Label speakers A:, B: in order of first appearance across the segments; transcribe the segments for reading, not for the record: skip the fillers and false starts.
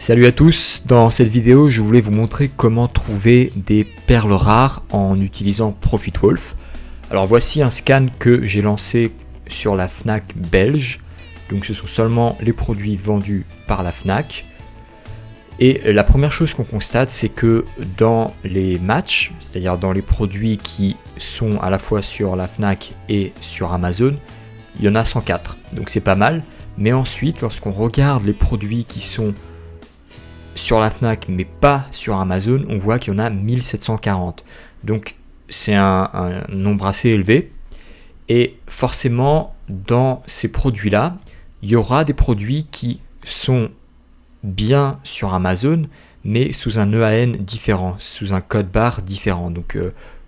A: Salut à tous, dans cette vidéo je voulais vous montrer comment trouver des perles rares en utilisant ProfitWolf. Alors voici un scan que j'ai lancé sur la Fnac belge, donc ce sont seulement les produits vendus par la Fnac. Et la première chose qu'on constate, c'est que dans les matchs, c'est-à-dire dans les produits qui sont à la fois sur la Fnac et sur Amazon, il y en a 104, donc c'est pas mal. Mais ensuite, lorsqu'on regarde les produits qui sont sur la Fnac mais pas sur Amazon, on voit qu'il y en a 1740. Donc c'est un nombre assez élevé. Et forcément, dans ces produits-là, il y aura des produits qui sont bien sur Amazon, mais sous un EAN différent, sous un code barre différent. Donc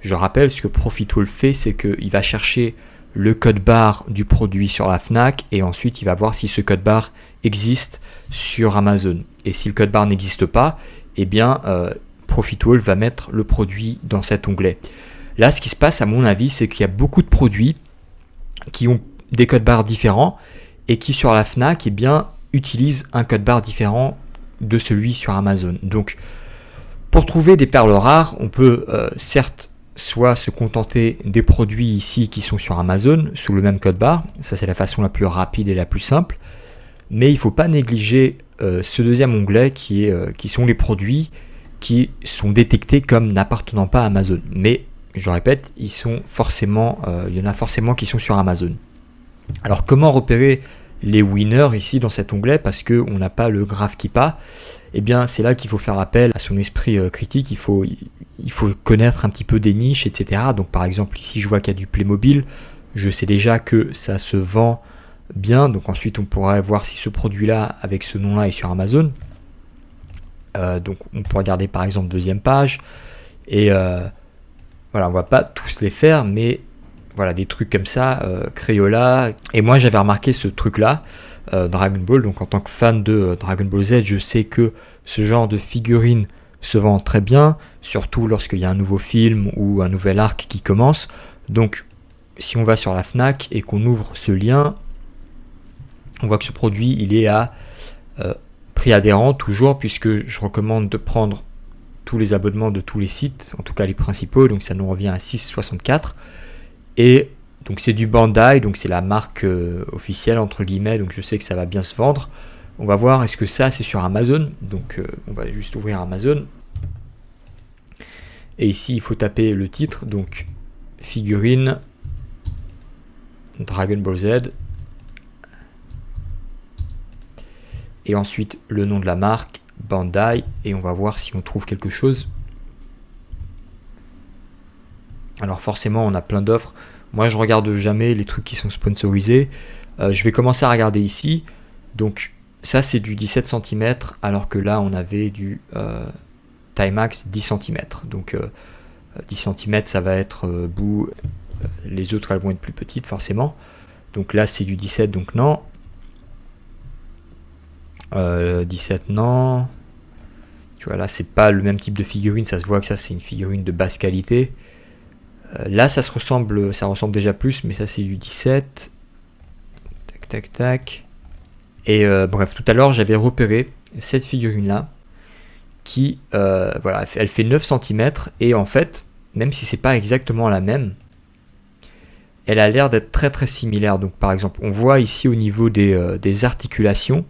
A: je rappelle, ce que ProfitWolf fait, c'est qu'il va chercher le code barre du produit sur la Fnac et ensuite il va voir si ce code barre existe sur Amazon. Et si le code barre n'existe pas, eh bien ProfitWolf va mettre le produit dans cet onglet. Là, ce qui se passe à mon avis, c'est qu'il y a beaucoup de produits qui ont des codes barres différents et qui sur la Fnac, eh bien, utilisent un code barre différent de celui sur Amazon. Donc pour trouver des perles rares, on peut certes soit se contenter des produits ici qui sont sur Amazon sous le même code barre, ça c'est la façon la plus rapide et la plus simple, mais il ne faut pas négliger ce deuxième onglet qui sont les produits qui sont détectés comme n'appartenant pas à Amazon. Mais je répète, il y en a forcément qui sont sur Amazon. Alors comment repérer les winners ici dans cet onglet, parce qu'on n'a pas le GraphKeepa? Eh bien c'est là qu'il faut faire appel à son esprit critique, il faut connaître un petit peu des niches, etc. Donc par exemple ici je vois qu'il y a du Playmobil, je sais déjà que ça se vend bien, donc ensuite on pourrait voir si ce produit là avec ce nom là est sur Amazon. Donc on peut regarder par exemple deuxième page, et voilà, on va pas tous les faire, mais voilà, des trucs comme ça, Crayola. Et moi j'avais remarqué ce truc là, Dragon Ball, donc en tant que fan de Dragon Ball Z, je sais que ce genre de figurine se vend très bien, surtout lorsqu'il y a un nouveau film ou un nouvel arc qui commence. Donc si on va sur la Fnac et qu'on ouvre ce lien, on voit que ce produit il est à prix adhérent toujours, puisque je recommande de prendre tous les abonnements de tous les sites, en tout cas les principaux, donc ça nous revient à 6,64. Et donc c'est du Bandai, donc c'est la marque officielle entre guillemets, donc je sais que ça va bien se vendre. On va voir, est-ce que ça c'est sur Amazon? Donc on va juste ouvrir Amazon. Et ici il faut taper le titre, donc figurine Dragon Ball Z. Et ensuite le nom de la marque, Bandai, et on va voir si on trouve quelque chose. Alors forcément on a plein d'offres, moi je regarde jamais les trucs qui sont sponsorisés. Je vais commencer à regarder ici, donc ça c'est du 17 cm, alors que là on avait du Timax 10 cm, donc 10 cm ça va être bout, les autres elles vont être plus petites forcément, donc là c'est du 17, donc non. 17 non, tu vois là c'est pas le même type de figurine, ça se voit que ça c'est une figurine de basse qualité. Là ça ressemble déjà plus, mais ça c'est du 17. Tac tac tac. Et bref, tout à l'heure j'avais repéré cette figurine là qui voilà, elle fait 9 cm, et en fait même si c'est pas exactement la même, elle a l'air d'être très très similaire. Donc par exemple on voit ici au niveau des articulations,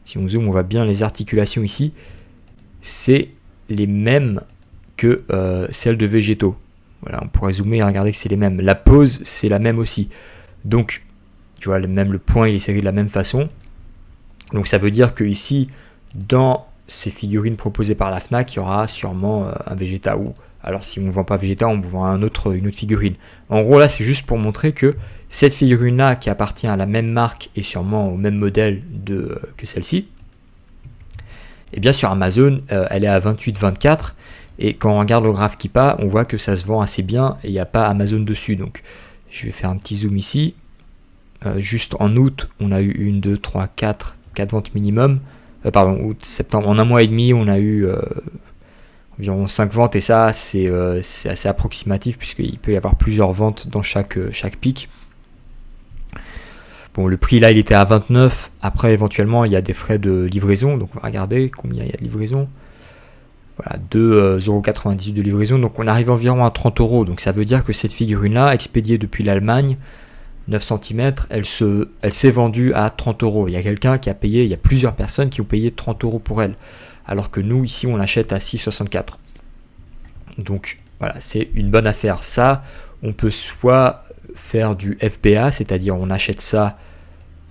A: si on zoome on voit bien les articulations ici, c'est les mêmes que celles de végétaux. Voilà, on pourrait zoomer et regarder que c'est les mêmes. La pose, c'est la même aussi. Donc, tu vois, même le point, il est serré de la même façon. Donc, ça veut dire que ici, dans ces figurines proposées par la Fnac, il y aura sûrement un Vegeta. Ou alors, si on ne vend pas Vegeta, on vend une autre figurine. En gros, là, c'est juste pour montrer que cette figurine-là, qui appartient à la même marque et sûrement au même modèle que celle-ci, et bien sur Amazon, elle est à 28,24. Et quand on regarde le GraphKeepa, on voit que ça se vend assez bien et il n'y a pas Amazon dessus. Donc je vais faire un petit zoom ici. Juste en août, on a eu 1, 2, 3, 4 ventes minimum. Août, septembre, en un mois et demi, on a eu environ 5 ventes. Et ça, c'est assez approximatif puisqu'il peut y avoir plusieurs ventes dans chaque pic. Bon, le prix là il était à 29, après éventuellement il y a des frais de livraison, donc on va regarder combien il y a de livraison. Voilà, 2,98€ de livraison, donc on arrive environ à 30€, donc ça veut dire que cette figurine là, expédiée depuis l'Allemagne, 9 cm, elle s'est vendue à 30€. Il y a quelqu'un qui a payé, il y a plusieurs personnes qui ont payé 30€ pour elle, alors que nous ici on l'achète à 6,64€. Donc voilà, c'est une bonne affaire. Ça, on peut soit faire du FBA, c'est-à-dire on achète ça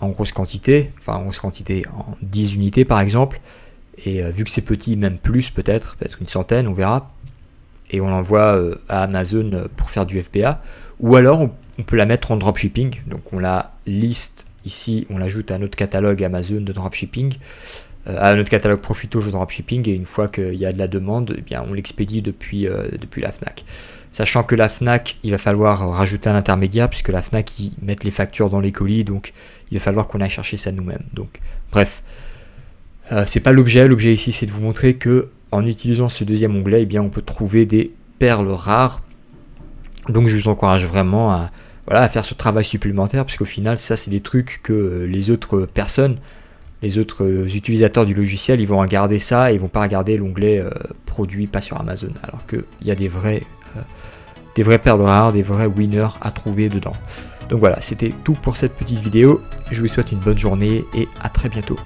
A: en grosse quantité, en 10 unités par exemple, et vu que c'est petit, même plus peut-être une centaine, on verra, et on l'envoie à Amazon pour faire du FBA, ou alors on peut la mettre en dropshipping, donc on la liste ici, on l'ajoute à notre catalogue Amazon de dropshipping, à notre catalogue Profitwolf de dropshipping, et une fois qu'il y a de la demande, eh bien on l'expédie depuis la Fnac. Sachant que la Fnac, il va falloir rajouter un intermédiaire, puisque la Fnac, ils mettent les factures dans les colis, donc il va falloir qu'on aille chercher ça nous-mêmes. Donc, bref, c'est pas l'objet. L'objet ici, c'est de vous montrer que en utilisant ce deuxième onglet, eh bien, on peut trouver des perles rares. Donc, je vous encourage vraiment à faire ce travail supplémentaire, parce qu'au final, ça, c'est des trucs que les autres personnes, les autres utilisateurs du logiciel, ils vont regarder ça et ils vont pas regarder l'onglet produit pas sur Amazon, alors qu'il y a des vraies perles rares, des vrais winners à trouver dedans. Donc voilà, c'était tout pour cette petite vidéo. Je vous souhaite une bonne journée et à très bientôt.